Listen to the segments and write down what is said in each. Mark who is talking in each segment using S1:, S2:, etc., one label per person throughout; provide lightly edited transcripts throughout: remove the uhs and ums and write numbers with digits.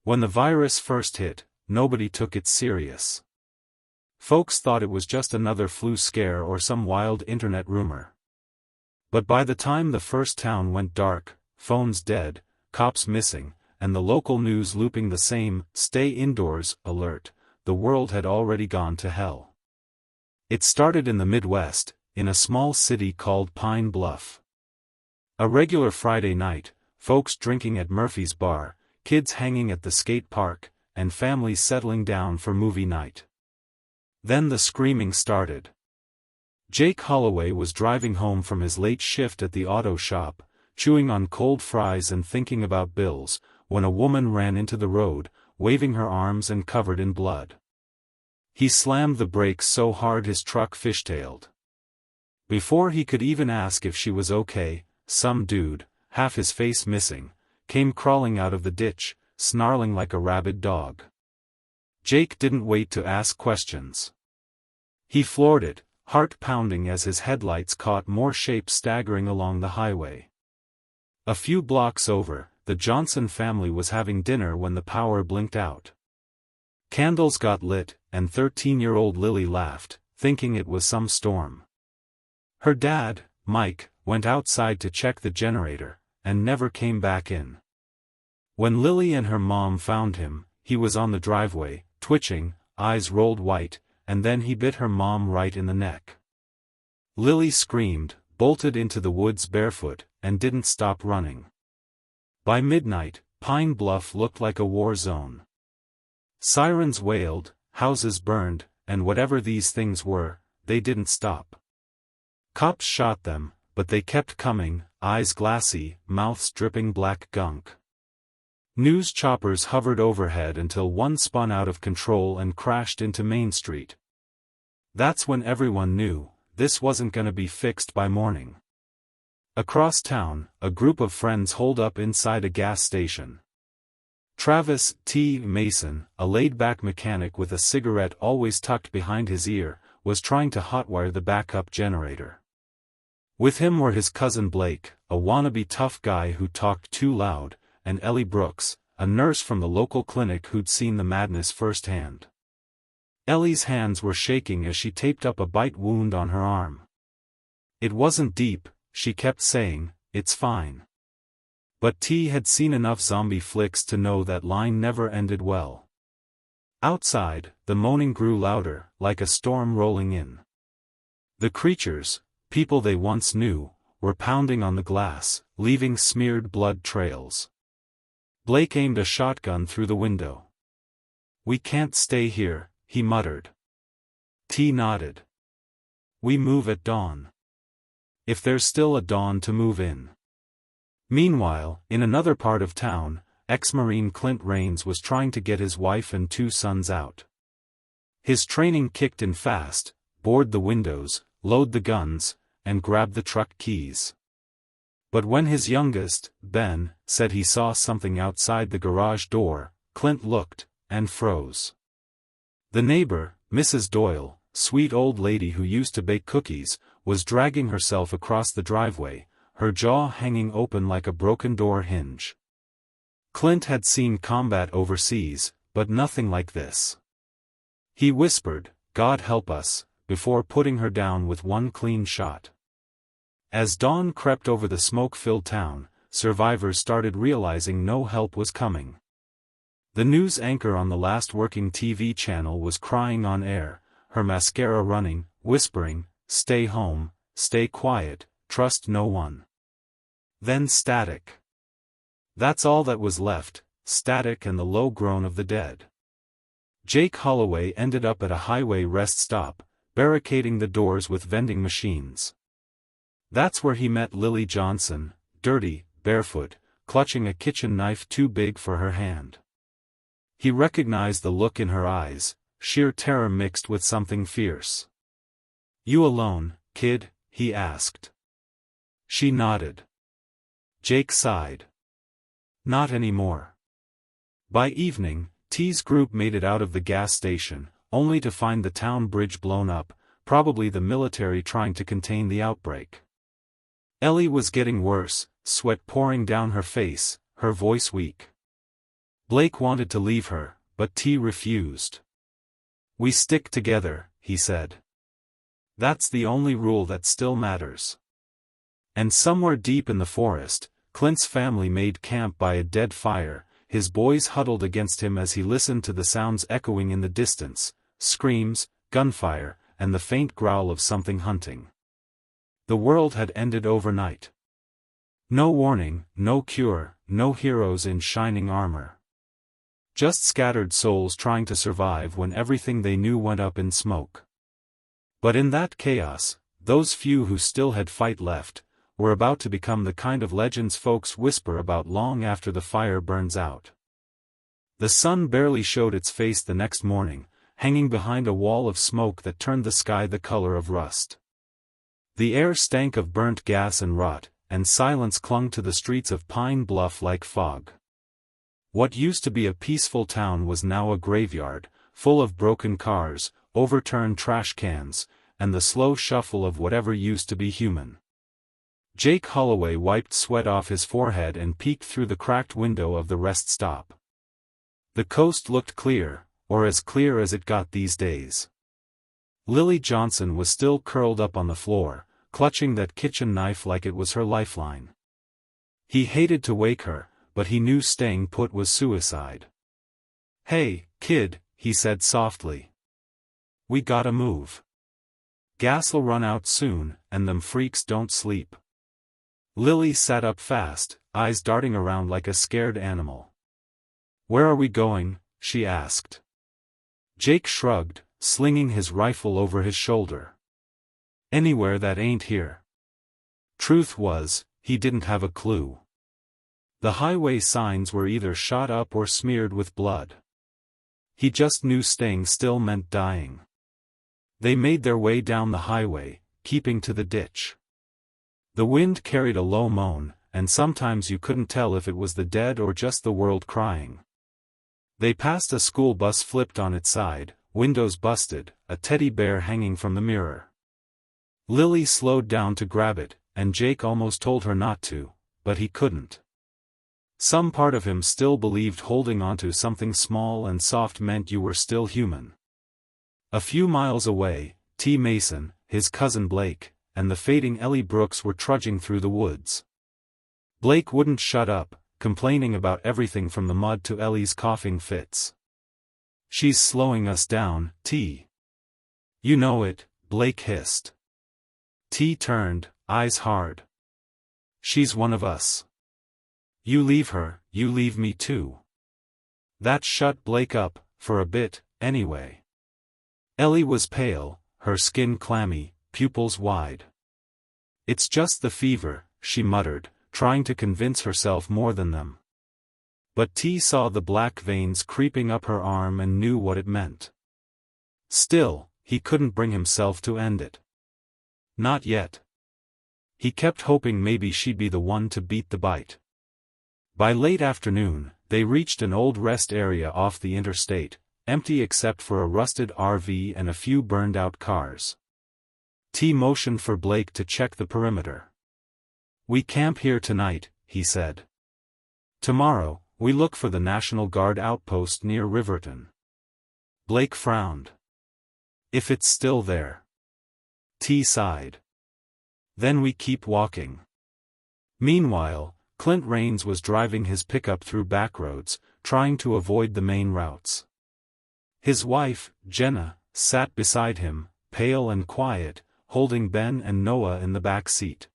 S1: When the virus first hit, nobody took it serious. Folks thought it was just another flu scare or some wild internet rumor. But by the time the first town went dark, phones dead, cops missing, and the local news looping the same "stay indoors" alert, the world had already gone to hell. It started in the Midwest, in a small city called Pine Bluff. A regular Friday night, folks drinking at Murphy's Bar, kids hanging at the skate park, and families settling down for movie night. Then the screaming started. Jake Holloway was driving home from his late shift at the auto shop, chewing on cold fries and thinking about bills, when a woman ran into the road, waving her arms and covered in blood. He slammed the brakes so hard his truck fishtailed. Before he could even ask if she was okay, some dude, half his face missing, came crawling out of the ditch, snarling like a rabid dog. Jake didn't wait to ask questions. He floored it, heart pounding as his headlights caught more shapes staggering along the highway. A few blocks over, the Johnson family was having dinner when the power blinked out. Candles got lit, and 13-year-old Lily laughed, thinking it was some storm. Her dad, Mike, went outside to check the generator, and never came back in. When Lily and her mom found him, he was on the driveway, twitching, eyes rolled white, and then he bit her mom right in the neck. Lily screamed, bolted into the woods barefoot, and didn't stop running. By midnight, Pine Bluff looked like a war zone. Sirens wailed, houses burned, and whatever these things were, they didn't stop. Cops shot them, but they kept coming, eyes glassy, mouths dripping black gunk. News choppers hovered overhead until one spun out of control and crashed into Main Street. That's when everyone knew, this wasn't gonna be fixed by morning. Across town, a group of friends holed up inside a gas station. Travis T. Mason, a laid-back mechanic with a cigarette always tucked behind his ear, was trying to hotwire the backup generator. With him were his cousin Blake, a wannabe tough guy who talked too loud, and Ellie Brooks, a nurse from the local clinic who'd seen the madness firsthand. Ellie's hands were shaking as she taped up a bite wound on her arm. It wasn't deep, she kept saying, it's fine. But T had seen enough zombie flicks to know that line never ended well. Outside, the moaning grew louder, like a storm rolling in. The creatures, people they once knew, were pounding on the glass, leaving smeared blood trails. Blake aimed a shotgun through the window. "We can't stay here," he muttered. T nodded. "We move at dawn. If there's still a dawn to move in." Meanwhile, in another part of town, ex-Marine Clint Raines was trying to get his wife and 2 sons out. His training kicked in fast, board the windows, load the guns, and grab the truck keys. But when his youngest, Ben, said he saw something outside the garage door, Clint looked, and froze. The neighbor, Mrs. Doyle, sweet old lady who used to bake cookies, was dragging herself across the driveway, her jaw hanging open like a broken door hinge. Clint had seen combat overseas, but nothing like this. He whispered, "God help us," before putting her down with one clean shot. As dawn crept over the smoke-filled town, survivors started realizing no help was coming. The news anchor on the last working TV channel was crying on air, her mascara running, whispering, "Stay home, stay quiet, trust no one." Then static. That's all that was left, static and the low groan of the dead. Jake Holloway ended up at a highway rest stop, barricading the doors with vending machines. That's where he met Lily Johnson, dirty, barefoot, clutching a kitchen knife too big for her hand. He recognized the look in her eyes, sheer terror mixed with something fierce. "You alone, kid?" he asked. She nodded. Jake sighed. "Not anymore." By evening, T's group made it out of the gas station, only to find the town bridge blown up, probably the military trying to contain the outbreak. Ellie was getting worse, sweat pouring down her face, her voice weak. Blake wanted to leave her, but T refused. "We stick together," he said. "That's the only rule that still matters." And somewhere deep in the forest, Clint's family made camp by a dead fire, his boys huddled against him as he listened to the sounds echoing in the distance, screams, gunfire, and the faint growl of something hunting. The world had ended overnight. No warning, no cure, no heroes in shining armor. Just scattered souls trying to survive when everything they knew went up in smoke. But in that chaos, those few who still had fight left, were about to become the kind of legends folks whisper about long after the fire burns out. The sun barely showed its face the next morning, hanging behind a wall of smoke that turned the sky the color of rust. The air stank of burnt gas and rot, and silence clung to the streets of Pine Bluff like fog. What used to be a peaceful town was now a graveyard, full of broken cars, overturned trash cans, and the slow shuffle of whatever used to be human. Jake Holloway wiped sweat off his forehead and peeked through the cracked window of the rest stop. The coast looked clear, or as clear as it got these days. Lily Johnson was still curled up on the floor, clutching that kitchen knife like it was her lifeline. He hated to wake her, but he knew staying put was suicide. "Hey, kid," he said softly. "We gotta move. Gas'll run out soon, and them freaks don't sleep." Lily sat up fast, eyes darting around like a scared animal. "Where are we going?" she asked. Jake shrugged, slinging his rifle over his shoulder. "Anywhere that ain't here." Truth was, he didn't have a clue. The highway signs were either shot up or smeared with blood. He just knew staying still meant dying. They made their way down the highway, keeping to the ditch. The wind carried a low moan, and sometimes you couldn't tell if it was the dead or just the world crying. They passed a school bus flipped on its side, windows busted, a teddy bear hanging from the mirror. Lily slowed down to grab it, and Jake almost told her not to, but he couldn't. Some part of him still believed holding onto something small and soft meant you were still human. A few miles away, T. Mason, his cousin Blake, and the fading Ellie Brooks were trudging through the woods. Blake wouldn't shut up, complaining about everything from the mud to Ellie's coughing fits. "She's slowing us down, T." "You know it," Blake hissed. T turned, eyes hard. "She's one of us. You leave her, you leave me too." That shut Blake up, for a bit, anyway. Ellie was pale, her skin clammy, pupils wide. "It's just the fever," she muttered, trying to convince herself more than them. But T saw the black veins creeping up her arm and knew what it meant. Still, he couldn't bring himself to end it. Not yet. He kept hoping maybe she'd be the one to beat the bite. By late afternoon, they reached an old rest area off the interstate, empty except for a rusted RV and a few burned-out cars. T motioned for Blake to check the perimeter. "We camp here tonight," he said. "Tomorrow, we look for the National Guard outpost near Riverton." Blake frowned. "If it's still there." T sighed. "Then we keep walking." Meanwhile, Clint Raines was driving his pickup through backroads, trying to avoid the main routes. His wife, Jenna, sat beside him, pale and quiet, holding Ben and Noah in the back seat.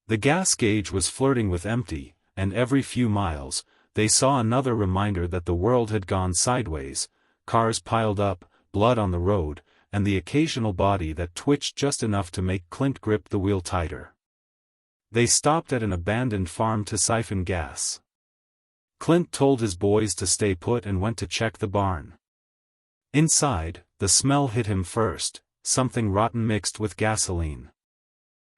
S1: The gas gauge was flirting with empty, and every few miles, they saw another reminder that the world had gone sideways, cars piled up, blood on the road, and the occasional body that twitched just enough to make Clint grip the wheel tighter. They stopped at an abandoned farm to siphon gas. Clint told his boys to stay put and went to check the barn. Inside, the smell hit him first, something rotten mixed with gasoline.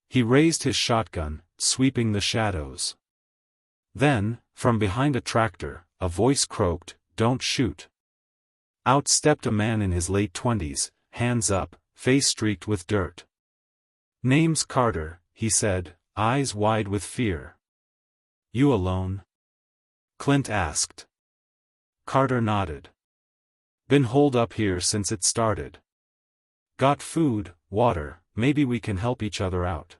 S1: He raised his shotgun, sweeping the shadows. Then, from behind a tractor, a voice croaked, "Don't shoot." Out stepped a man in his late 20s, hands up, face streaked with dirt. "Name's Carter," he said, eyes wide with fear. "You alone?" Clint asked. Carter nodded. Been holed up here since it started. Got food, water, maybe we can help each other out.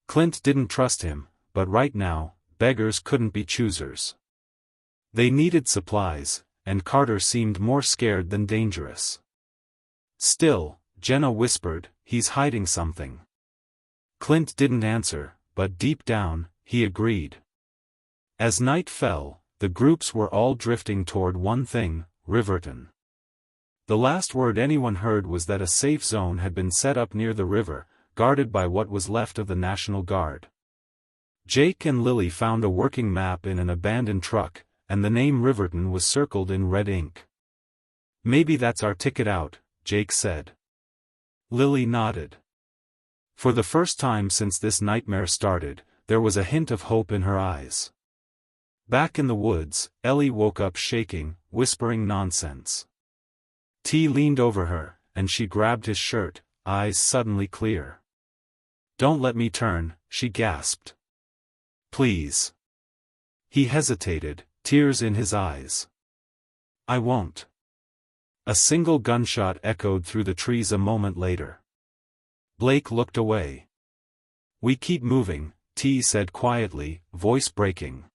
S1: Clint didn't trust him, but right now, beggars couldn't be choosers. They needed supplies, and Carter seemed more scared than dangerous. Still, Jenna whispered, he's hiding something. Clint didn't answer, but deep down, he agreed. As night fell, the groups were all drifting toward one thing, Riverton. The last word anyone heard was that a safe zone had been set up near the river, guarded by what was left of the National Guard. Jake and Lily found a working map in an abandoned truck, and the name Riverton was circled in red ink. Maybe that's our ticket out, Jake said. Lily nodded. For the first time since this nightmare started, there was a hint of hope in her eyes. Back in the woods, Ellie woke up shaking, whispering nonsense. T leaned over her, and she grabbed his shirt, eyes suddenly clear. Don't let me turn, she gasped. Please. He hesitated, tears in his eyes. I won't. A single gunshot echoed through the trees a moment later. Blake looked away. We keep moving, T said quietly, voice breaking.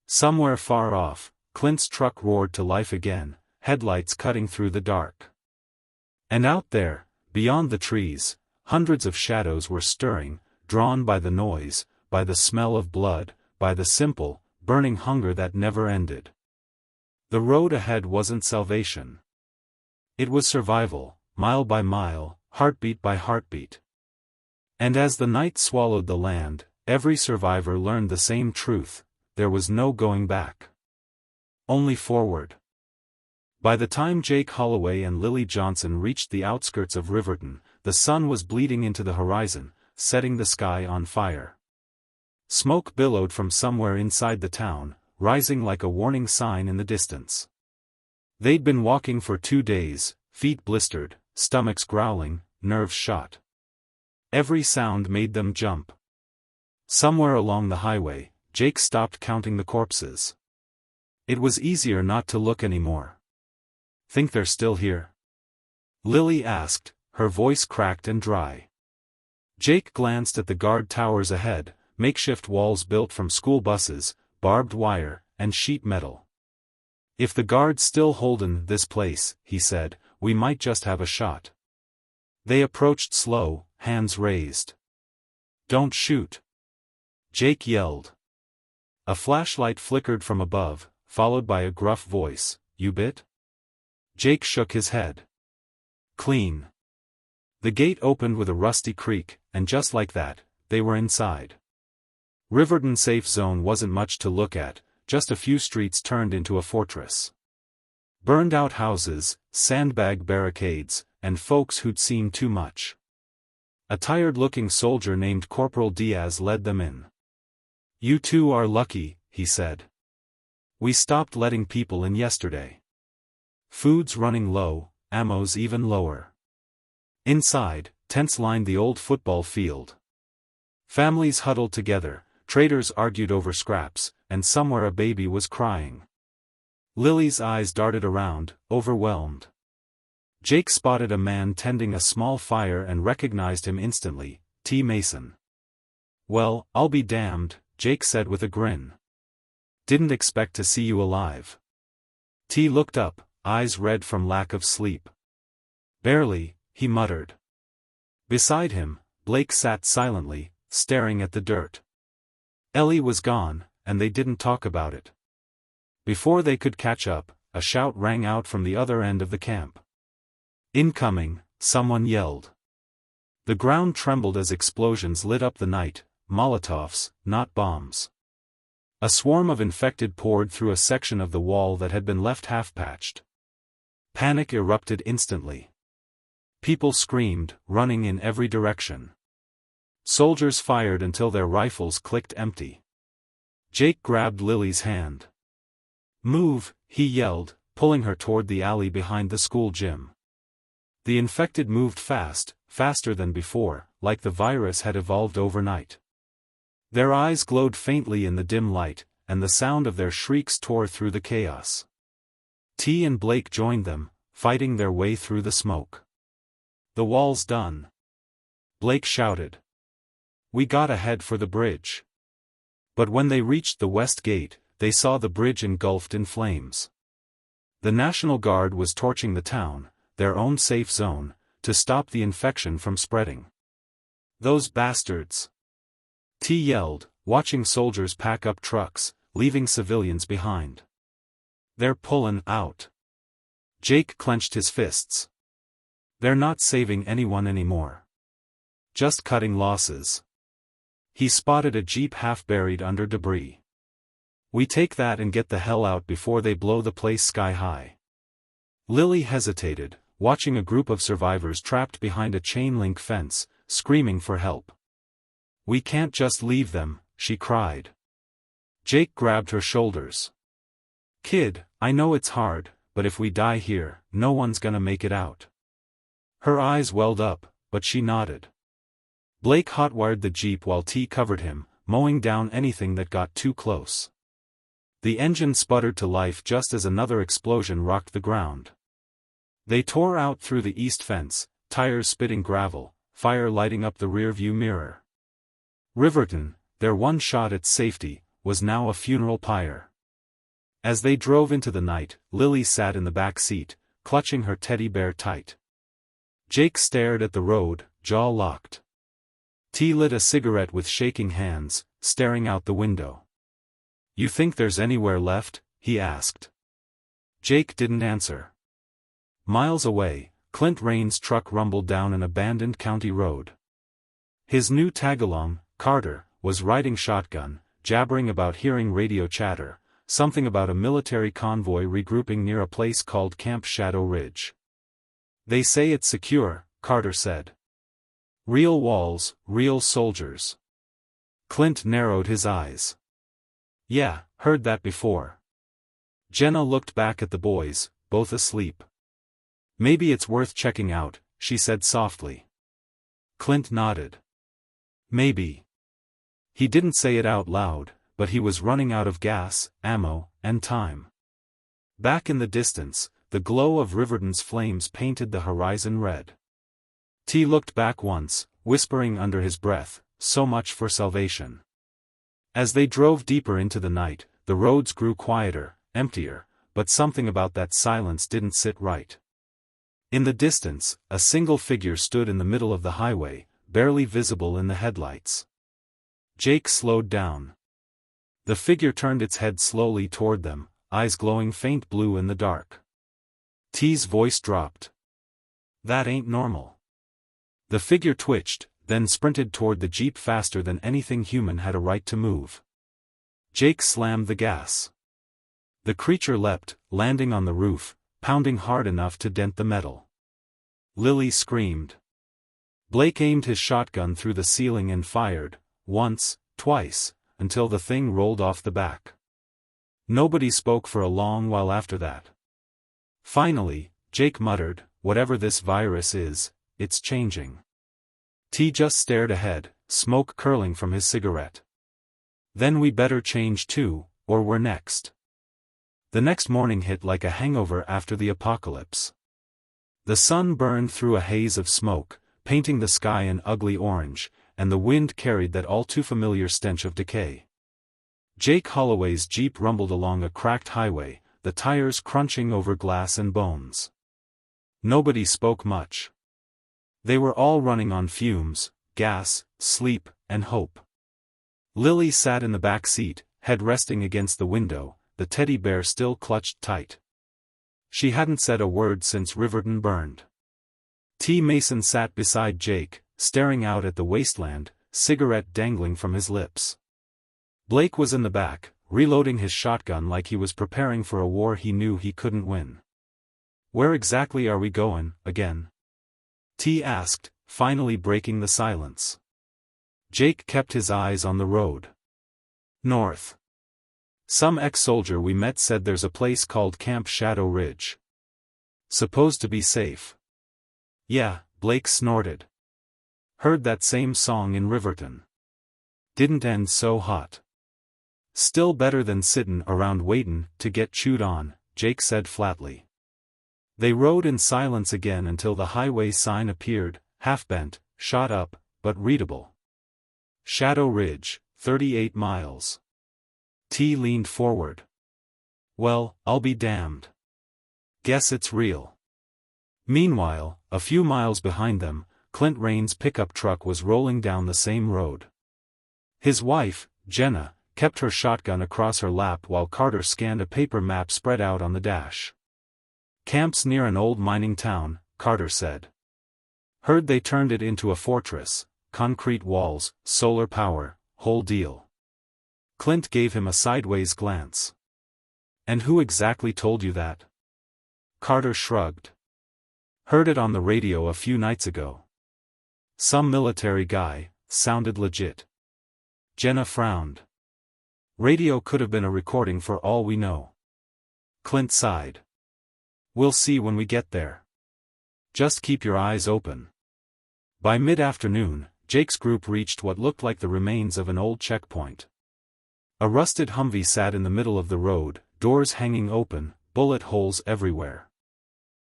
S1: Somewhere far off, Clint's truck roared to life again, headlights cutting through the dark. And out there, beyond the trees, hundreds of shadows were stirring, drawn by the noise, by the smell of blood, by the simple, burning hunger that never ended. The road ahead wasn't salvation. It was survival, mile by mile, heartbeat by heartbeat. And as the night swallowed the land, every survivor learned the same truth: there was no going back. Only forward. By the time Jake Holloway and Lily Johnson reached the outskirts of Riverton, the sun was bleeding into the horizon, setting the sky on fire. Smoke billowed from somewhere inside the town, rising like a warning sign in the distance. They'd been walking for 2 days, feet blistered, stomachs growling, nerves shot. Every sound made them jump. Somewhere along the highway, Jake stopped counting the corpses. It was easier not to look anymore. Think they're still here? Lily asked, her voice cracked and dry. Jake glanced at the guard towers ahead, makeshift walls built from school buses, barbed wire, and sheet metal. If the guard's still holding this place, he said, we might just have a shot. They approached slow, hands raised. Don't shoot. Jake yelled. A flashlight flickered from above, followed by a gruff voice, you bit? Jake shook his head. Clean. The gate opened with a rusty creak, and just like that, they were inside. Riverton safe zone wasn't much to look at, just a few streets turned into a fortress. Burned-out houses, sandbag barricades, and folks who'd seen too much. A tired-looking soldier named Corporal Diaz led them in. You two are lucky, he said. We stopped letting people in yesterday. Food's running low, ammo's even lower. Inside, tents lined the old football field. Families huddled together, traders argued over scraps, and somewhere a baby was crying. Lily's eyes darted around, overwhelmed. Jake spotted a man tending a small fire and recognized him instantly, T. Mason. Well, I'll be damned, Jake said with a grin. Didn't expect to see you alive. T looked up, eyes red from lack of sleep. Barely, he muttered. Beside him, Blake sat silently, staring at the dirt. Ellie was gone, and they didn't talk about it. Before they could catch up, a shout rang out from the other end of the camp. Incoming, someone yelled. The ground trembled as explosions lit up the night, Molotovs, not bombs. A swarm of infected poured through a section of the wall that had been left half-patched. Panic erupted instantly. People screamed, running in every direction. Soldiers fired until their rifles clicked empty. Jake grabbed Lily's hand. Move, he yelled, pulling her toward the alley behind the school gym. The infected moved fast, faster than before, like the virus had evolved overnight. Their eyes glowed faintly in the dim light, and the sound of their shrieks tore through the chaos. T and Blake joined them, fighting their way through the smoke. "The wall's done," Blake shouted. "We gotta head for the bridge." But when they reached the west gate, they saw the bridge engulfed in flames. The National Guard was torching the town, their own safe zone, to stop the infection from spreading. "Those bastards!" T yelled, watching soldiers pack up trucks, leaving civilians behind. "They're pulling out." Jake clenched his fists. "They're not saving anyone anymore. Just cutting losses." He spotted a jeep half buried under debris. "We take that and get the hell out before they blow the place sky high." Lily hesitated, watching a group of survivors trapped behind a chain-link fence, screaming for help. "We can't just leave them," she cried. Jake grabbed her shoulders. "Kid, I know it's hard, but if we die here, no one's gonna make it out." Her eyes welled up, but she nodded. Blake hotwired the jeep while T covered him, mowing down anything that got too close. The engine sputtered to life just as another explosion rocked the ground. They tore out through the east fence, tires spitting gravel, fire lighting up the rearview mirror. Riverton, their one shot at safety, was now a funeral pyre. As they drove into the night, Lily sat in the back seat, clutching her teddy bear tight. Jake stared at the road, jaw locked. T lit a cigarette with shaking hands, staring out the window. "You think there's anywhere left?" he asked. Jake didn't answer. Miles away, Clint Rain's truck rumbled down an abandoned county road. His new tagalong, Carter, was riding shotgun, jabbering about hearing radio chatter, something about a military convoy regrouping near a place called Camp Shadow Ridge. "They say it's secure," Carter said. "Real walls, real soldiers." Clint narrowed his eyes. "Yeah, heard that before." Jenna looked back at the boys, both asleep. "Maybe it's worth checking out," she said softly. Clint nodded. "Maybe." He didn't say it out loud, but he was running out of gas, ammo, and time. Back in the distance, the glow of Riverton's flames painted the horizon red. T looked back once, whispering under his breath, "So much for salvation." As they drove deeper into the night, the roads grew quieter, emptier, but something about that silence didn't sit right. In the distance, a single figure stood in the middle of the highway, barely visible in the headlights. Jake slowed down. The figure turned its head slowly toward them, eyes glowing faint blue in the dark. T's voice dropped. "That ain't normal." The figure twitched, then sprinted toward the jeep faster than anything human had a right to move. Jake slammed the gas. The creature leapt, landing on the roof, pounding hard enough to dent the metal. Lily screamed. Blake aimed his shotgun through the ceiling and fired, once, twice, until the thing rolled off the back. Nobody spoke for a long while after that. Finally, Jake muttered, "Whatever this virus is, it's changing." T just stared ahead, smoke curling from his cigarette. "Then we better change too, or we're next." The next morning hit like a hangover after the apocalypse. The sun burned through a haze of smoke, painting the sky an ugly orange, and the wind carried that all-too-familiar stench of decay. Jake Holloway's jeep rumbled along a cracked highway, the tires crunching over glass and bones. Nobody spoke much. They were all running on fumes, gas, sleep, and hope. Lily sat in the back seat, head resting against the window, the teddy bear still clutched tight. She hadn't said a word since Riverton burned. T. Mason sat beside Jake, staring out at the wasteland, cigarette dangling from his lips. Blake was in the back, reloading his shotgun like he was preparing for a war he knew he couldn't win. "Where exactly are we going, again?" T asked, finally breaking the silence. Jake kept his eyes on the road. "North. Some ex-soldier we met said there's a place called Camp Shadow Ridge. Supposed to be safe." "Yeah," Blake snorted. "Heard that same song in Riverton. Didn't end so hot." "Still better than sittin' around waitin' to get chewed on," Jake said flatly. They rode in silence again until the highway sign appeared, half-bent, shot up, but readable. Shadow Ridge, 38 miles. T leaned forward. Well, I'll be damned. Guess it's real. Meanwhile, a few miles behind them, Clint Rain's pickup truck was rolling down the same road. His wife, Jenna, kept her shotgun across her lap while Carter scanned a paper map spread out on the dash. Camp's near an old mining town, Carter said. Heard they turned it into a fortress, concrete walls, solar power, whole deal. Clint gave him a sideways glance. And who exactly told you that? Carter shrugged. Heard it on the radio a few nights ago. Some military guy, sounded legit. Jenna frowned. Radio could have been a recording for all we know. Clint sighed. We'll see when we get there. Just keep your eyes open. By mid-afternoon, Jake's group reached what looked like the remains of an old checkpoint. A rusted Humvee sat in the middle of the road, doors hanging open, bullet holes everywhere.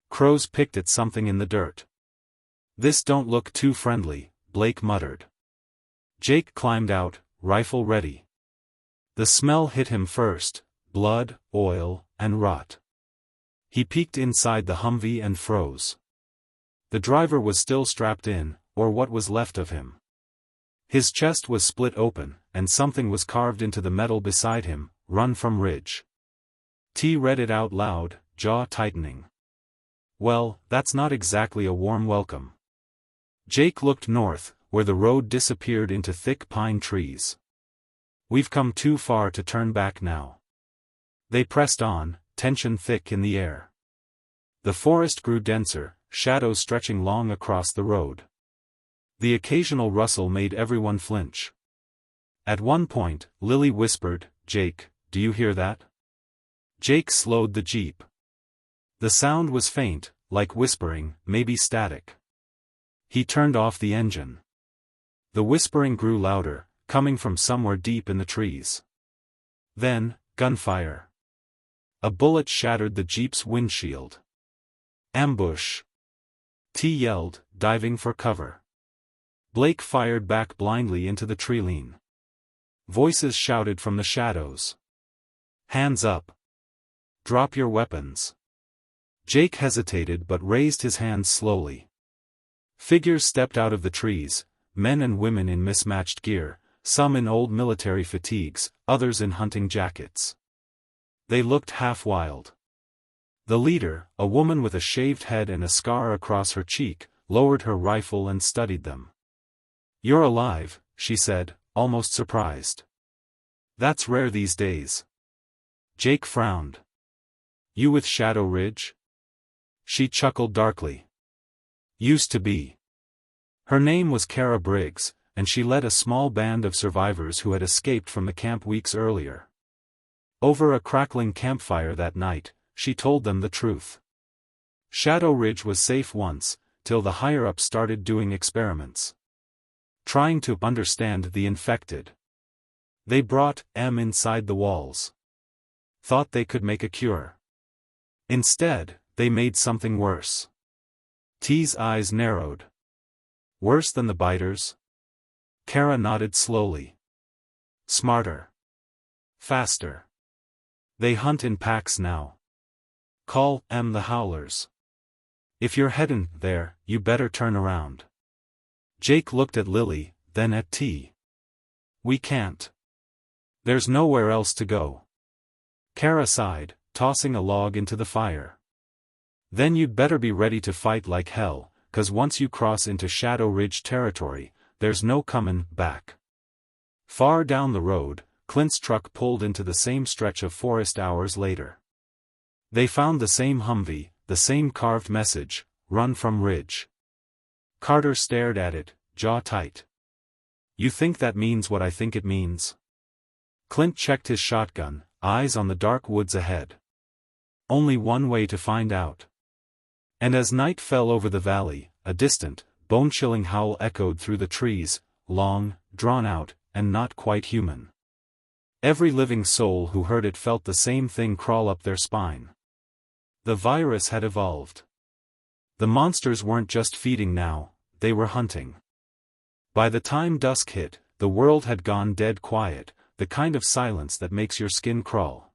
S1: Crows picked at something in the dirt. This don't look too friendly, Blake muttered. Jake climbed out, rifle ready. The smell hit him first, blood, oil, and rot. He peeked inside the Humvee and froze. The driver was still strapped in, or what was left of him. His chest was split open, and something was carved into the metal beside him, "Run from Ridge." T read it out loud, jaw tightening. Well, that's not exactly a warm welcome. Jake looked north, where the road disappeared into thick pine trees. We've come too far to turn back now. They pressed on, tension thick in the air. The forest grew denser, shadows stretching long across the road. The occasional rustle made everyone flinch. At one point, Lily whispered, "Jake, do you hear that?" Jake slowed the jeep. The sound was faint, like whispering, maybe static. He turned off the engine. The whispering grew louder, coming from somewhere deep in the trees. Then, gunfire. A bullet shattered the jeep's windshield. Ambush! T yelled, diving for cover. Blake fired back blindly into the treeline. Voices shouted from the shadows. Hands up! Drop your weapons! Jake hesitated but raised his hands slowly. Figures stepped out of the trees, men and women in mismatched gear, some in old military fatigues, others in hunting jackets. They looked half wild. The leader, a woman with a shaved head and a scar across her cheek, lowered her rifle and studied them. "You're alive," she said, almost surprised. "That's rare these days." Jake frowned. "You with Shadow Ridge?" She chuckled darkly. "Used to be." Her name was Kara Briggs, and she led a small band of survivors who had escaped from the camp weeks earlier. Over a crackling campfire that night, she told them the truth. Shadow Ridge was safe once, till the higher-ups started doing experiments. Trying to understand the infected. They brought M inside the walls. Thought they could make a cure. Instead, they made something worse. T's eyes narrowed. Worse than the biters? Kara nodded slowly. Smarter. Faster. They hunt in packs now. Call M the Howlers. If you're heading there, you better turn around. Jake looked at Lily, then at T. We can't. There's nowhere else to go. Kara sighed, tossing a log into the fire. Then you'd better be ready to fight like hell, 'cause once you cross into Shadow Ridge territory, there's no comin' back. Far down the road, Clint's truck pulled into the same stretch of forest hours later. They found the same Humvee, the same carved message, "Run from Ridge." Carter stared at it, jaw tight. You think that means what I think it means? Clint checked his shotgun, eyes on the dark woods ahead. Only one way to find out. And as night fell over the valley, a distant, bone-chilling howl echoed through the trees, long, drawn out, and not quite human. Every living soul who heard it felt the same thing crawl up their spine. The virus had evolved. The monsters weren't just feeding now, they were hunting. By the time dusk hit, the world had gone dead quiet, the kind of silence that makes your skin crawl.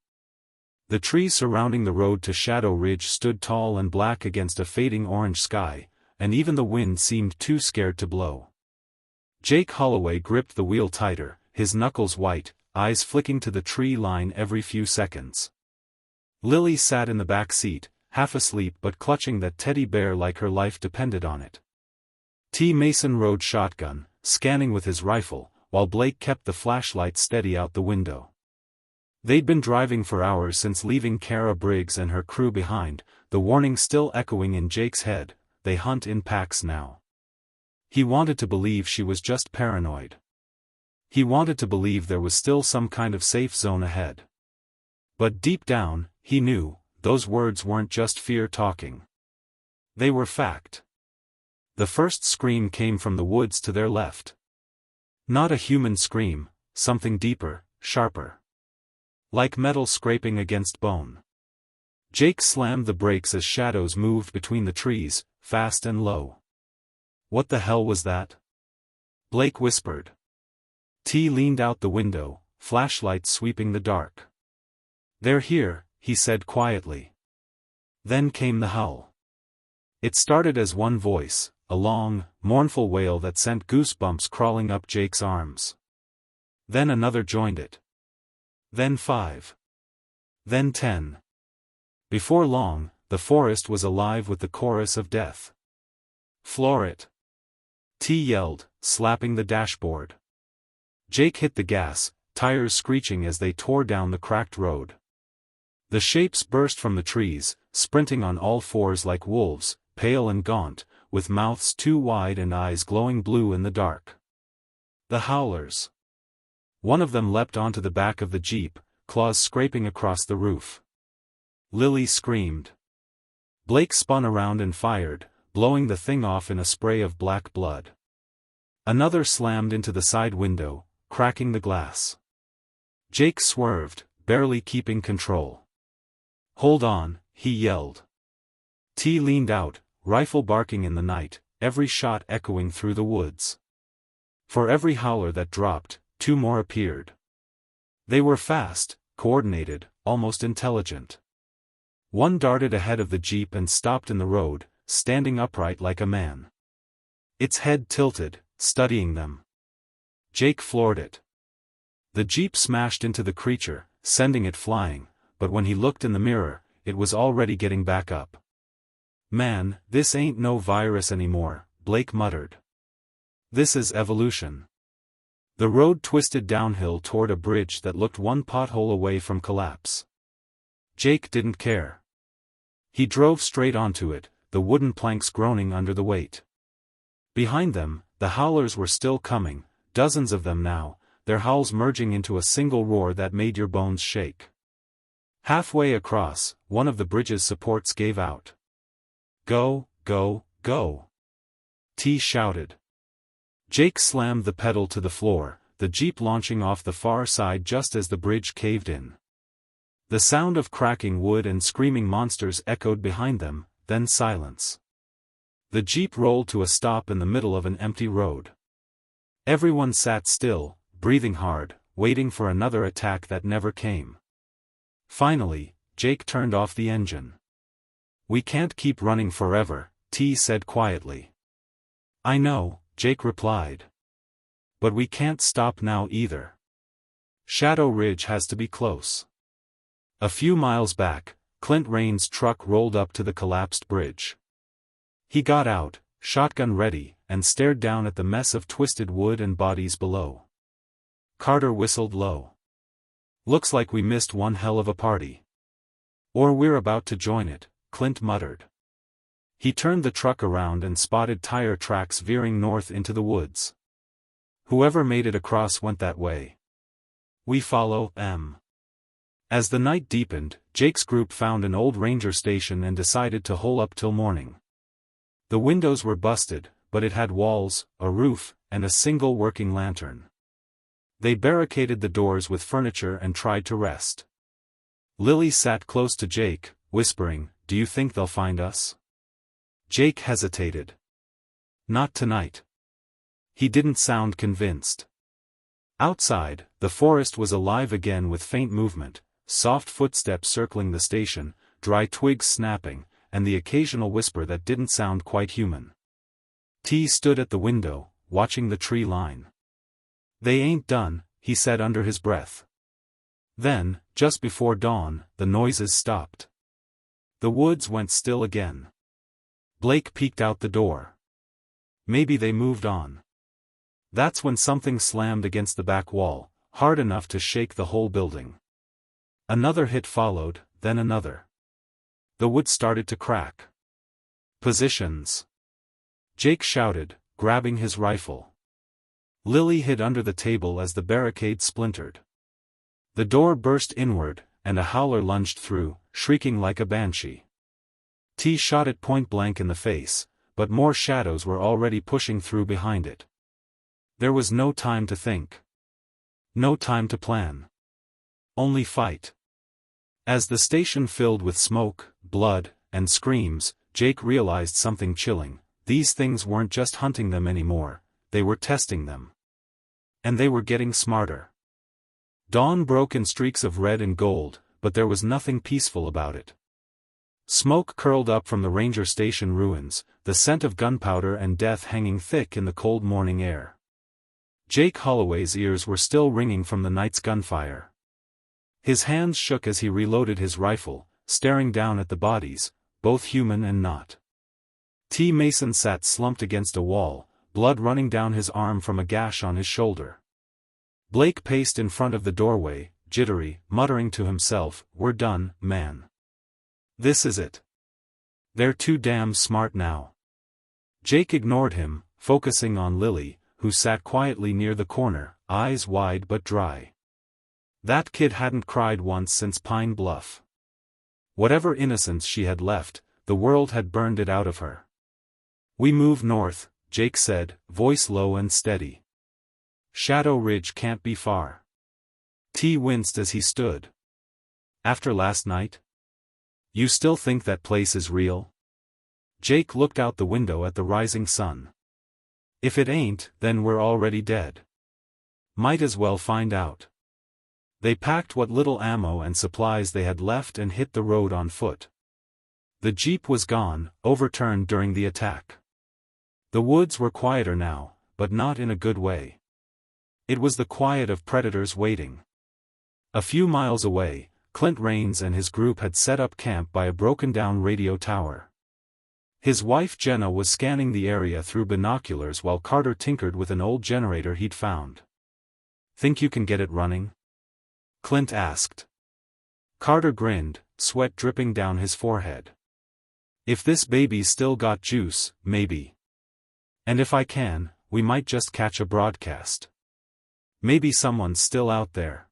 S1: The trees surrounding the road to Shadow Ridge stood tall and black against a fading orange sky, and even the wind seemed too scared to blow. Jake Holloway gripped the wheel tighter, his knuckles white, eyes flicking to the tree line every few seconds. Lily sat in the back seat, half asleep but clutching that teddy bear like her life depended on it. T. Mason rode shotgun, scanning with his rifle, while Blake kept the flashlight steady out the window. They'd been driving for hours since leaving Kara Briggs and her crew behind, the warning still echoing in Jake's head, they hunt in packs now. He wanted to believe she was just paranoid. He wanted to believe there was still some kind of safe zone ahead. But deep down, he knew, those words weren't just fear talking. They were fact. The first scream came from the woods to their left. Not a human scream, something deeper, sharper. Like metal scraping against bone. Jake slammed the brakes as shadows moved between the trees, fast and low. What the hell was that? Blake whispered. T leaned out the window, flashlight sweeping the dark. They're here, he said quietly. Then came the howl. It started as one voice, a long, mournful wail that sent goosebumps crawling up Jake's arms. Then another joined it. Then 5. Then 10. Before long, the forest was alive with the chorus of death. Floor it! T yelled, slapping the dashboard. Jake hit the gas, tires screeching as they tore down the cracked road. The shapes burst from the trees, sprinting on all fours like wolves, pale and gaunt, with mouths too wide and eyes glowing blue in the dark. The howlers. One of them leapt onto the back of the jeep, claws scraping across the roof. Lily screamed. Blake spun around and fired, blowing the thing off in a spray of black blood. Another slammed into the side window, cracking the glass. Jake swerved, barely keeping control. Hold on, he yelled. T leaned out, rifle barking in the night, every shot echoing through the woods. For every howler that dropped, 2 more appeared. They were fast, coordinated, almost intelligent. One darted ahead of the jeep and stopped in the road, standing upright like a man. Its head tilted, studying them. Jake floored it. The jeep smashed into the creature, sending it flying, but when he looked in the mirror, it was already getting back up. Man, this ain't no virus anymore, Blake muttered. This is evolution. The road twisted downhill toward a bridge that looked one pothole away from collapse. Jake didn't care. He drove straight onto it, the wooden planks groaning under the weight. Behind them, the howlers were still coming, dozens of them now, their howls merging into a single roar that made your bones shake. Halfway across, one of the bridge's supports gave out. Go, go, go! T shouted. Jake slammed the pedal to the floor, the jeep launching off the far side just as the bridge caved in. The sound of cracking wood and screaming monsters echoed behind them, then silence. The jeep rolled to a stop in the middle of an empty road. Everyone sat still, breathing hard, waiting for another attack that never came. Finally, Jake turned off the engine. We can't keep running forever, T said quietly. I know, Jake replied. But we can't stop now either. Shadow Ridge has to be close. A few miles back, Clint Rain's truck rolled up to the collapsed bridge. He got out, shotgun ready, and stared down at the mess of twisted wood and bodies below. Carter whistled low. Looks like we missed one hell of a party. Or we're about to join it, Clint muttered. He turned the truck around and spotted tire tracks veering north into the woods. Whoever made it across went that way. We follow, M. As the night deepened, Jake's group found an old ranger station and decided to hole up till morning. The windows were busted, but it had walls, a roof, and a single working lantern. They barricaded the doors with furniture and tried to rest. Lily sat close to Jake, whispering, "Do do you think they'll find us? Jake hesitated. Not tonight. He didn't sound convinced. Outside, the forest was alive again with faint movement, soft footsteps circling the station, dry twigs snapping, and the occasional whisper that didn't sound quite human. T stood at the window, watching the tree line. They ain't done, he said under his breath. Then, just before dawn, the noises stopped. The woods went still again. Blake peeked out the door. Maybe they moved on. That's when something slammed against the back wall, hard enough to shake the whole building. Another hit followed, then another. The wood started to crack. Positions! Jake shouted, grabbing his rifle. Lily hid under the table as the barricade splintered. The door burst inward, and a howler lunged through, shrieking like a banshee. T shot it point blank in the face, but more shadows were already pushing through behind it. There was no time to think. No time to plan. Only fight. As the station filled with smoke, blood, and screams, Jake realized something chilling. These things weren't just hunting them anymore, they were testing them. And they were getting smarter. Dawn broke in streaks of red and gold, but there was nothing peaceful about it. Smoke curled up from the ranger station ruins, the scent of gunpowder and death hanging thick in the cold morning air. Jake Holloway's ears were still ringing from the night's gunfire. His hands shook as he reloaded his rifle, staring down at the bodies, both human and not. T. Mason sat slumped against a wall, blood running down his arm from a gash on his shoulder. Blake paced in front of the doorway, jittery, muttering to himself, "We're done, man. This is it. They're too damn smart now." Jake ignored him, focusing on Lily, who sat quietly near the corner, eyes wide but dry. That kid hadn't cried once since Pine Bluff. Whatever innocence she had left, the world had burned it out of her. "We move north," Jake said, voice low and steady. "Shadow Ridge can't be far." T winced as he stood. "After last night? You still think that place is real?" Jake looked out the window at the rising sun. "If it ain't, then we're already dead. Might as well find out." They packed what little ammo and supplies they had left and hit the road on foot. The jeep was gone, overturned during the attack. The woods were quieter now, but not in a good way. It was the quiet of predators waiting. A few miles away, Clint Raines and his group had set up camp by a broken-down radio tower. His wife Jenna was scanning the area through binoculars while Carter tinkered with an old generator he'd found. "Think you can get it running?" Clint asked. Carter grinned, sweat dripping down his forehead. "If this baby's still got juice, maybe. And if I can, we might just catch a broadcast. Maybe someone's still out there."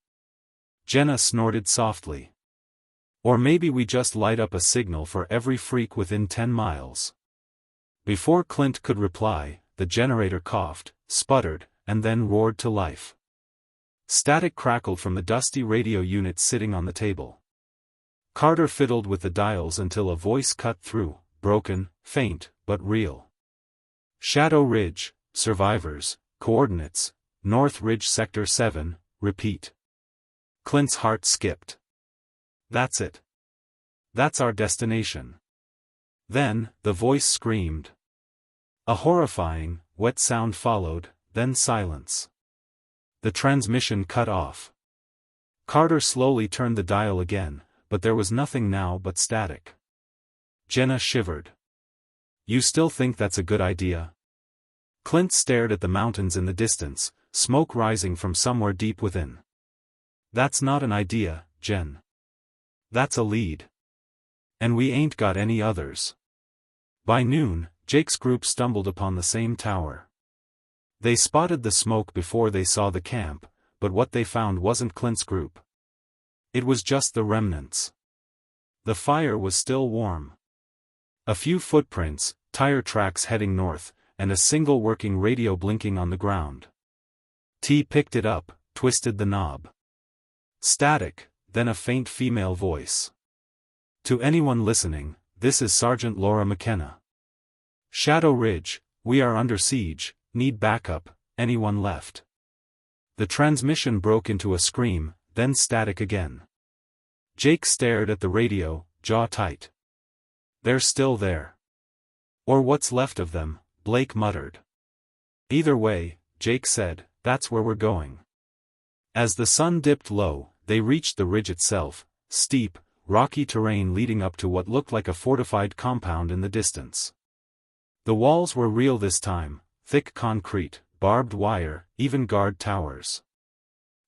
S1: Jenna snorted softly. "Or maybe we just light up a signal for every freak within 10 miles. Before Clint could reply, the generator coughed, sputtered, and then roared to life. Static crackled from the dusty radio unit sitting on the table. Carter fiddled with the dials until a voice cut through, broken, faint, but real. "Shadow Ridge, survivors, coordinates, North Ridge Sector 7, repeat." Clint's heart skipped. "That's it. That's our destination." Then, the voice screamed. A horrifying, wet sound followed, then silence. The transmission cut off. Carter slowly turned the dial again, but there was nothing now but static. Jenna shivered. "You still think that's a good idea?" Clint stared at the mountains in the distance, smoke rising from somewhere deep within. "That's not an idea, Jen. That's a lead. And we ain't got any others." By noon, Jake's group stumbled upon the same tower. They spotted the smoke before they saw the camp, but what they found wasn't Clint's group. It was just the remnants. The fire was still warm. A few footprints, tire tracks heading north, and a single working radio blinking on the ground. T picked it up, twisted the knob. Static, then a faint female voice. "To anyone listening, this is Sergeant Laura McKenna. Shadow Ridge, we are under siege, need backup, anyone left? The transmission broke into a scream, then static again. Jake stared at the radio, jaw tight. They're still there. Or what's left of them, Blake muttered. Either way, Jake said, that's where we're going. As the sun dipped low, they reached the ridge itself, steep, rocky terrain leading up to what looked like a fortified compound in the distance. The walls were real this time, thick concrete, barbed wire, even guard towers.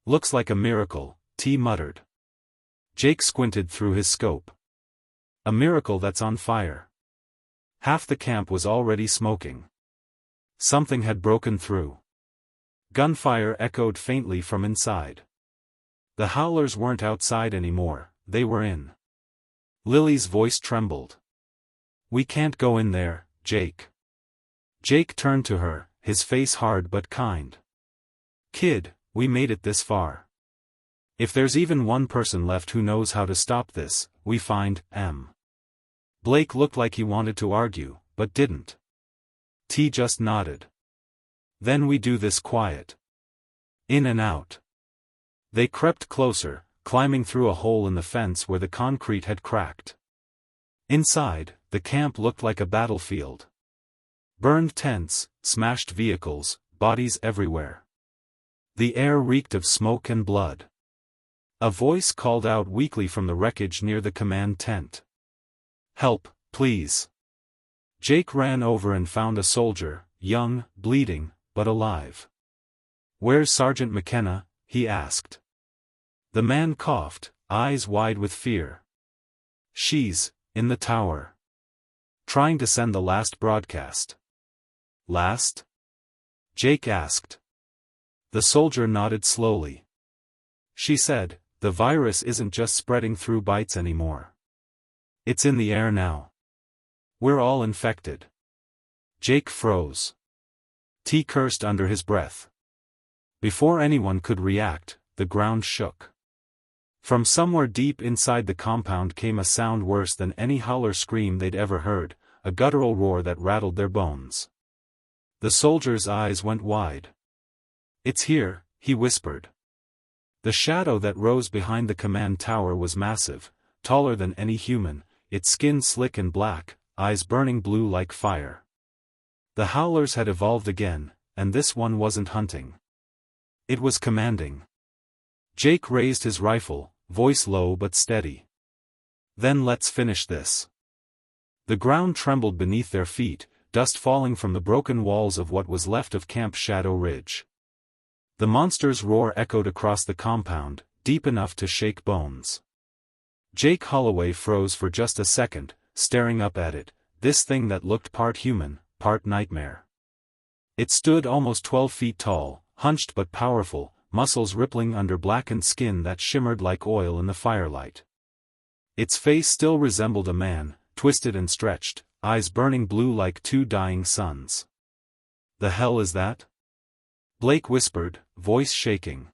S1: Looks like a miracle, T muttered. Jake squinted through his scope. A miracle that's on fire. Half the camp was already smoking. Something had broken through. Gunfire echoed faintly from inside. The howlers weren't outside anymore, they were in. Lily's voice trembled. We can't go in there, Jake. Jake turned to her, his face hard but kind. Kid, we made it this far. If there's even one person left who knows how to stop this, we find M. Blake looked like he wanted to argue, but didn't. T just nodded. Then we do this quiet. In and out. They crept closer, climbing through a hole in the fence where the concrete had cracked. Inside, the camp looked like a battlefield. Burned tents, smashed vehicles, bodies everywhere. The air reeked of smoke and blood. A voice called out weakly from the wreckage near the command tent. Help, please. Jake ran over and found a soldier, young, bleeding, but alive. Where's Sergeant McKenna? He asked. The man coughed, eyes wide with fear. She's in the tower. Trying to send the last broadcast. Last? Jake asked. The soldier nodded slowly. She said, the virus isn't just spreading through bites anymore. It's in the air now. We're all infected. Jake froze. T cursed under his breath. Before anyone could react, the ground shook. From somewhere deep inside the compound came a sound worse than any howler scream they'd ever heard, a guttural roar that rattled their bones. The soldier's eyes went wide. It's here, he whispered. The shadow that rose behind the command tower was massive, taller than any human, its skin slick and black, eyes burning blue like fire. The howlers had evolved again, and this one wasn't hunting. It was commanding. Jake raised his rifle, voice low but steady. Then let's finish this. The ground trembled beneath their feet, dust falling from the broken walls of what was left of Camp Shadow Ridge. The monster's roar echoed across the compound, deep enough to shake bones. Jake Holloway froze for just a second, staring up at it, this thing that looked part human, part nightmare. It stood almost 12 feet tall, hunched but powerful, muscles rippling under blackened skin that shimmered like oil in the firelight. Its face still resembled a man, twisted and stretched, eyes burning blue like two dying suns. The hell is that? Blake whispered, voice shaking.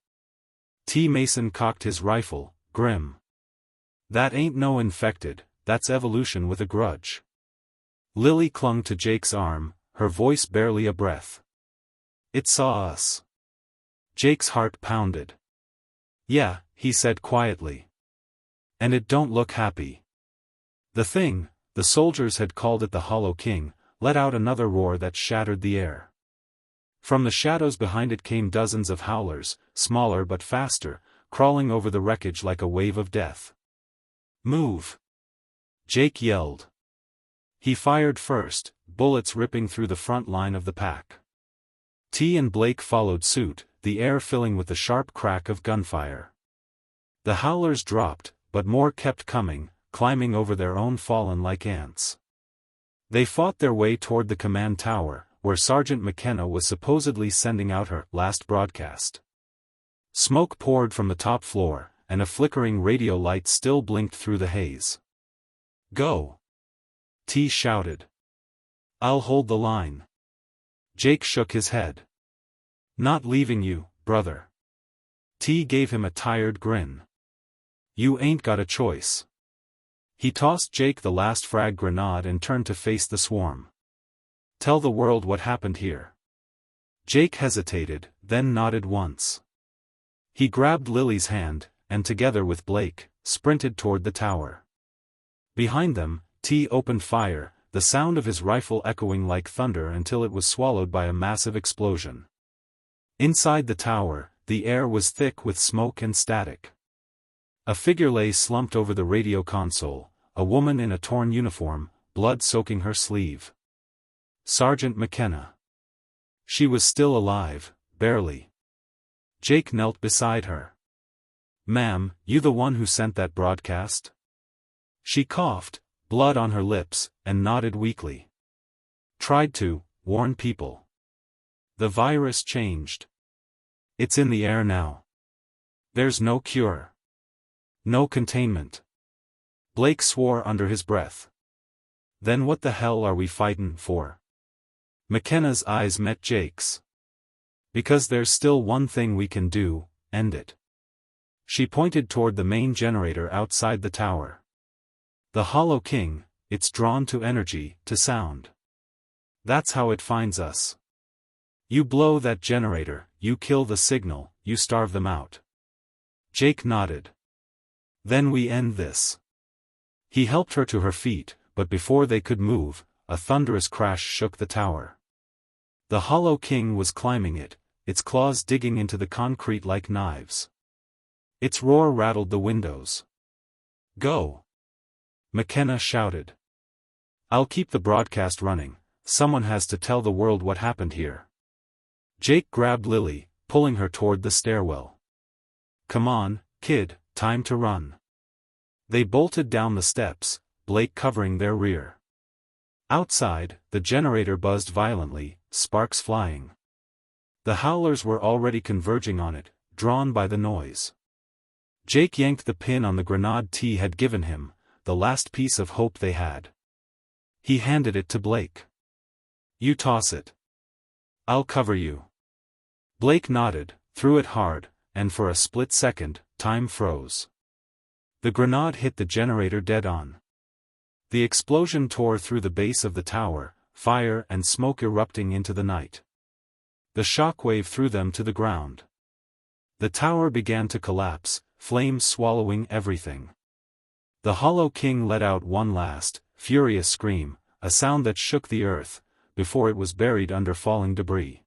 S1: T. Mason cocked his rifle, grim. That ain't no infected, that's evolution with a grudge. Lily clung to Jake's arm, her voice barely a breath. It saw us. Jake's heart pounded. Yeah, he said quietly. And it don't look happy. The thing, the soldiers had called it the Hollow King, let out another roar that shattered the air. From the shadows behind it came dozens of howlers, smaller but faster, crawling over the wreckage like a wave of death. Move! Jake yelled. He fired first, bullets ripping through the front line of the pack. T and Blake followed suit, the air filling with the sharp crack of gunfire. The howlers dropped, but more kept coming, climbing over their own fallen like ants. They fought their way toward the command tower, where Sergeant McKenna was supposedly sending out her last broadcast. Smoke poured from the top floor, and a flickering radio light still blinked through the haze. Go! T shouted. I'll hold the line. Jake shook his head. Not leaving you, brother. T gave him a tired grin. You ain't got a choice. He tossed Jake the last frag grenade and turned to face the swarm. "Tell the world what happened here." Jake hesitated, then nodded once. He grabbed Lily's hand, and together with Blake, sprinted toward the tower. Behind them, T opened fire, the sound of his rifle echoing like thunder until it was swallowed by a massive explosion. Inside the tower, the air was thick with smoke and static. A figure lay slumped over the radio console, a woman in a torn uniform, blood soaking her sleeve. Sergeant McKenna. She was still alive, barely. Jake knelt beside her. "Ma'am, you the one who sent that broadcast?" She coughed, blood on her lips, and nodded weakly. "Tried to warn people. The virus changed. It's in the air now. There's no cure. No containment." Blake swore under his breath. "Then what the hell are we fighting for?" McKenna's eyes met Jake's. "Because there's still one thing we can do, end it." She pointed toward the main generator outside the tower. "The Hollow King, it's drawn to energy, to sound. That's how it finds us. You blow that generator, you kill the signal, you starve them out." Jake nodded. "Then we end this." He helped her to her feet, but before they could move, a thunderous crash shook the tower. The Hollow King was climbing it, its claws digging into the concrete like knives. Its roar rattled the windows. "Go!" McKenna shouted. "I'll keep the broadcast running. Someone has to tell the world what happened here." Jake grabbed Lily, pulling her toward the stairwell. "Come on, kid, time to run." They bolted down the steps, Blake covering their rear. Outside, the generator buzzed violently, sparks flying. The howlers were already converging on it, drawn by the noise. Jake yanked the pin on the grenade T had given him, the last piece of hope they had. He handed it to Blake. "You toss it. I'll cover you." Blake nodded, threw it hard, and for a split second, time froze. The grenade hit the generator dead on. The explosion tore through the base of the tower, fire and smoke erupting into the night. The shockwave threw them to the ground. The tower began to collapse, flames swallowing everything. The Hollow King let out one last, furious scream, a sound that shook the earth, before it was buried under falling debris.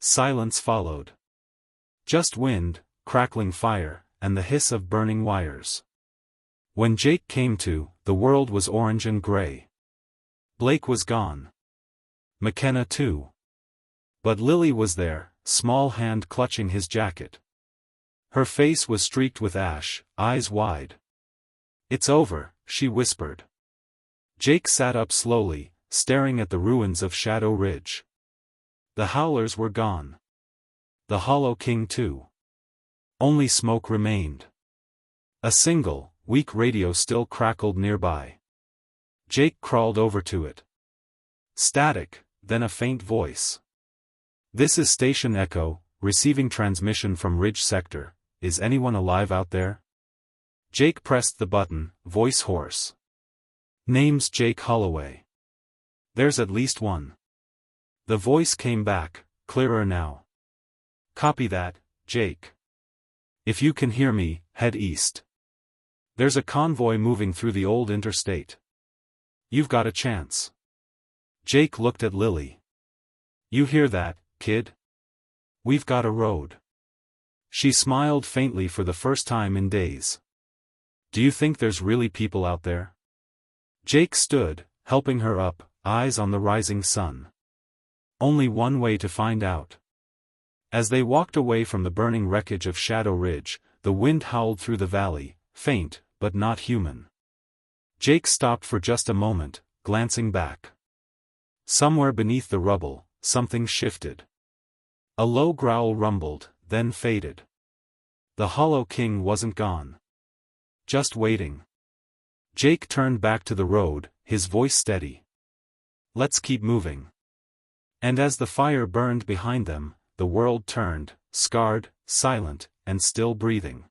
S1: Silence followed. Just wind, crackling fire, and the hiss of burning wires. When Jake came to, the world was orange and gray. Blake was gone. McKenna too. But Lily was there, small hand clutching his jacket. Her face was streaked with ash, eyes wide. "It's over," she whispered. Jake sat up slowly, staring at the ruins of Shadow Ridge. The howlers were gone. The Hollow King too. Only smoke remained. A single, weak radio still crackled nearby. Jake crawled over to it. Static, then a faint voice. "This is Station Echo, receiving transmission from Ridge Sector. Is anyone alive out there?" Jake pressed the button, voice hoarse. "Name's Jake Holloway. There's at least one." The voice came back, clearer now. "Copy that, Jake. If you can hear me, head east. There's a convoy moving through the old interstate. You've got a chance." Jake looked at Lily. "You hear that, kid? We've got a road." She smiled faintly for the first time in days. "Do you think there's really people out there?" Jake stood, helping her up, eyes on the rising sun. "Only one way to find out." As they walked away from the burning wreckage of Shadow Ridge, the wind howled through the valley, faint, but not human. Jake stopped for just a moment, glancing back. Somewhere beneath the rubble, something shifted. A low growl rumbled, then faded. The Hollow King wasn't gone. Just waiting. Jake turned back to the road, his voice steady. "Let's keep moving." And as the fire burned behind them, the world turned, scarred, silent, and still breathing.